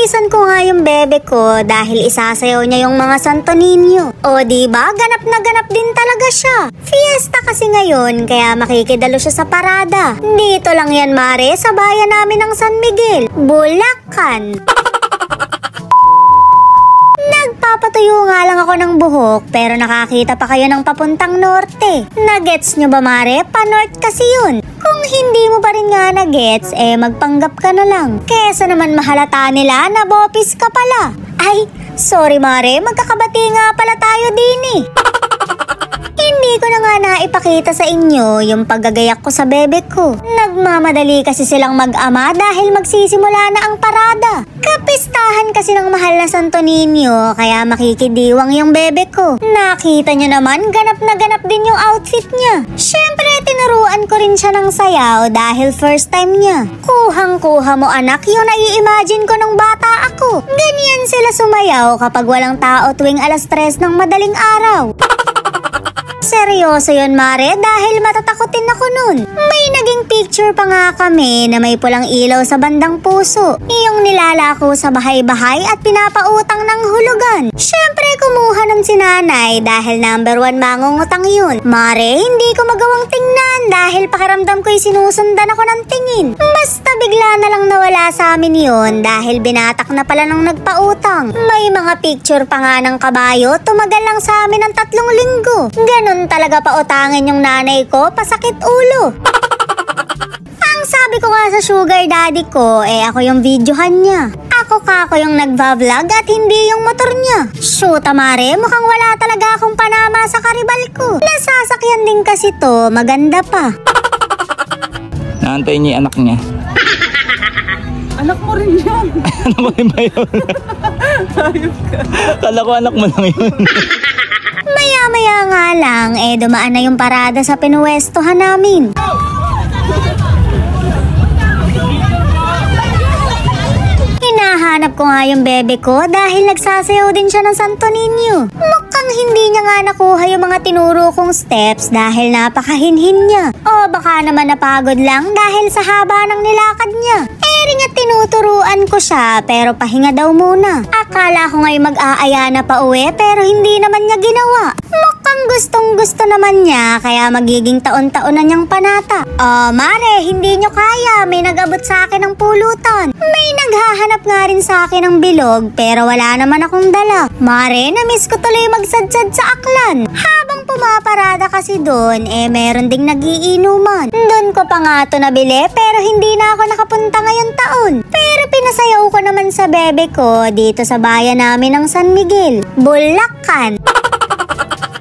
Titisan ko nga yung bebe ko dahil isasayaw niya yung mga Santo Niño. O diba, ganap na ganap din talaga siya. Fiesta kasi ngayon, kaya makikidalo siya sa parada. Dito lang yan, mare, sa bayan namin ng San Miguel, Bulacan. Nagpapatuyo nga lang ako ng buhok pero nakakita pa kayo ng papuntang norte. Nagets nyo ba, mare? Pa-north kasi yun. Kung hindi mo pa rin nga nagets, magpanggap ka na lang. Kesa naman mahalata nila na bopis ka pala. Ay, sorry mare, magkakabati nga pala tayo din eh. Hindi ko na nga naipakita sa inyo yung paggagayak ko sa bebe ko. Nagmamadali kasi silang mag-ama dahil magsisimula na ang parada. Kapistahan kasi ng mahal na Santo Niño, kaya makikidiwang yung bebe ko. Nakita nyo naman, ganap na ganap din yung outfit niya. Syempre, tinuruan ko rin siya ng sayaw dahil first time niya. Kuhang-kuha mo anak, yung nai-imagine ko nung bata ako. Ganyan sila sumayaw kapag walang tao tuwing 3:00 ng madaling araw. Seryoso yun, mare, dahil matatakotin ako nun. May naging picture pa nga kami na may pulang ilaw sa bandang puso. Yung nilalako sa bahay-bahay at pinapautang ng hulugan. Syempre, kumuha nun si nanay dahil number 1 mangungutang yun. Mare, hindi ko magawang tingnan dahil pakiramdam ko'y sinusundan ako ng tingin. Basta bigla na lang nawala sa amin yun dahil binatak na pala ng nagpautang. May mga picture pa nga ng kabayo, tumagal lang sa amin ng 3 linggo. Ganon talaga pautangin yung nanay ko, pasakit ulo. Ang sabi ko nga sa sugar daddy ko, ako yung videohan niya. Ako yung nagva-vlog at hindi yung motor niya. Shoot, mare, mukhang wala talaga akong panama sa karibal ko. Nasasakyan din kasi to, maganda pa. Naantay niya yung anak niya. Anak mo rin yan. Anak mo rin ba yun? Ayop ka. Kala ko anak mo lang yun. Maya-maya nga lang, dumaan na yung parada sa pinuwestohan namin. Hinahanap ko nga yung bebe ko dahil nagsasayaw din siya ng Santo Niño. Mukhang hindi niya nga nakuha yung mga tinuro kong steps dahil napakahinhin niya. O baka naman napagod lang dahil sa haba ng nilakad niya. Ring at tinuturuan ko siya pero pahinga daw muna. Akala ko nga'y mag-aaya na pa uwi pero hindi naman niya ginawa. Mukhang gustong gusto naman niya kaya magiging taon-taon na niyang panata. Oh mare, hindi niyo kaya, may nag-abot sa akin ng pulutan. May naghahanap nga rin sa akin ng bilog pero wala naman akong dala. Mare, namiss ko tuloy magsadsad sa Aklan. Habang pumaparada kasi doon, meron ding nagiinuman. Doon ko pa nga to nabili pero hindi na ako nakapunta ngayon taon. Pero pinasayaw ko naman sa bebe ko dito sa bayan namin ng San Miguel, Bulacan.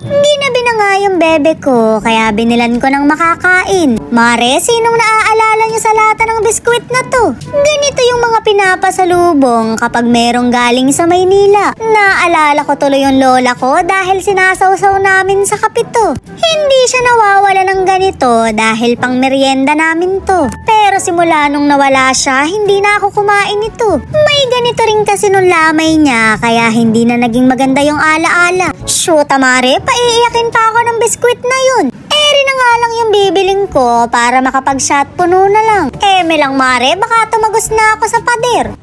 Ginabi na nga yung bebe ko, kaya binilan ko ng makakain. Mare, sinong naaalala niyo sa lata ng biskwit na to? Ganito yung mga pinapasalubong kapag merong galing sa Maynila. Naalala ko tuloy yung lola ko dahil sinasawsaw namin sa kapito. Hindi siya nawawala ng ganito dahil pang merienda namin to. Pero simula nung nawala siya, hindi na ako kumain nito. May ganito rin kasi nung lamay niya, kaya hindi na naging maganda yung alaala. Shoot, mare, paiiyakin pa ako ng biskwit na yun. Eri na nga lang yung bibiling ko para makapag-shot puno na lang. Eme lang, mare, baka tumagos na ako sa pader.